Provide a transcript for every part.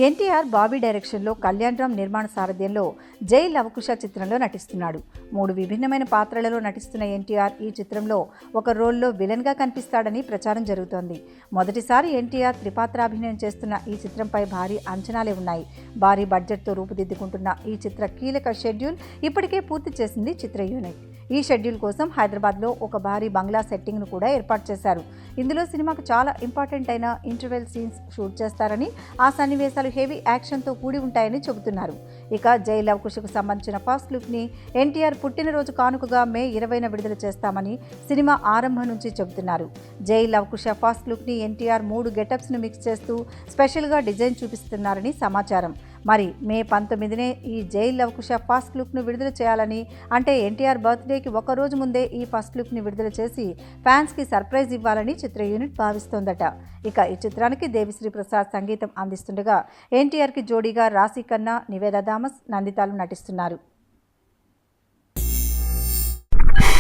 ఎన్టీఆర్ బాబీ డైరెక్షన్లో కళ్యాణ్ రామ్ నిర్మాణ సారథ్యంలో జై లవకుశ చిత్రంలో నటిస్తున్నాడు. 3 విభిన్నమైన పాత్రలలో నటిస్తున్న ఎన్టీఆర్ ఈ చిత్రంలో ఒక రోల్లో విలన్గా కనిపిస్తాడని ప్రచారం జరుగుతోంది. మొదటిసారి ఎన్టీఆర్ త్రిపాత్రాభినయం చేస్తున్న ఈ చిత్రంపై భారీ అంచనాలే ఉన్నాయి. భారీ బడ్జెట్తో రూపుదిద్దుకుంటున్న ఈ చిత్ర కీలక షెడ్యూల్ ఇప్పటికే పూర్తి చేసింది చిత్ర యూనిట్. ఈ షెడ్యూల్ కోసం హైదరాబాద్లో ఒక భారీ బంగ్లా సెట్టింగ్ను కూడా ఏర్పాటు చేశారు. ఇందులో సినిమాకు చాలా ఇంపార్టెంట్ అయిన ఇంటర్వెల్ సీన్స్ షూట్ చేస్తారని, ఆ సన్నివేశాలు హెవీ యాక్షన్తో కూడి ఉంటాయని చెబుతున్నారు. ఇక జై లవకుశకు సంబంధించిన ఫస్ట్ లుక్ని ఎన్టీఆర్ పుట్టినరోజు కానుకగా మే 20న విడుదల చేస్తామని సినిమా ఆరంభం నుంచి చెబుతున్నారు. జై లవకుశ ఫస్ట్ లుక్ని ఎన్టీఆర్ 3 గెటప్స్ను మిక్స్ చేస్తూ స్పెషల్గా డిజైన్ చూపిస్తున్నారని సమాచారం. మరి మే 19నే ఈ జై లవకుశ ఫస్ట్ లుక్ను విడుదల చేయాలని, అంటే ఎన్టీఆర్ బర్త్డేకి ఒక రోజు ముందే ఈ ఫస్ట్ లుక్ని విడుదల చేసి ఫ్యాన్స్కి సర్ప్రైజ్ ఇవ్వాలని చిత్ర యూనిట్ భావిస్తోందట. ఇక ఈ చిత్రానికి దేవిశ్రీ ప్రసాద్ సంగీతం అందిస్తుండగా ఎన్టీఆర్కి జోడీగా రాశి ఖన్నా, నివేదా థామస్, నందితాలు నటిస్తున్నారు.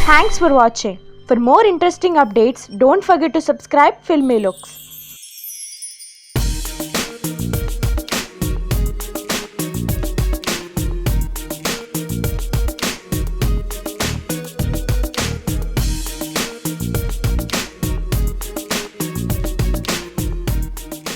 Thanks for watching. For more interesting updates, don't forget to subscribe Filmy Looks.